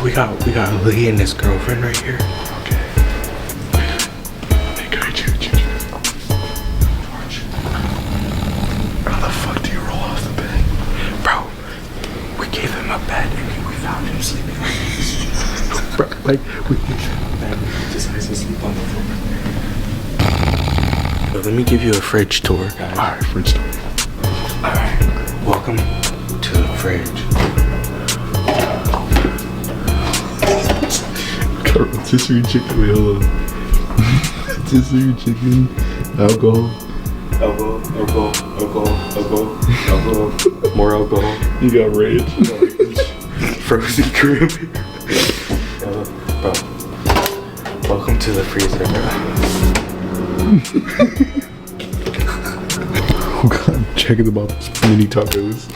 So we got Lee and his girlfriend right here. Okay. Hey, guy, chill. How the fuck do you roll off the bed? Bro, we gave him a bed and we found him sleeping on it. Bro, like, we gave him a bed and he decides to sleep on the floor. So let me give you a fridge tour, guys. Alright, fridge tour. Alright, welcome to the fridge. Rotisserie chicken, wait, hold on. Rotisserie chicken, alcohol. Alcohol. More alcohol. You got rage. Frozen cream. Bro, welcome to the freezer, bro. Oh god, I'm checking about mini tacos.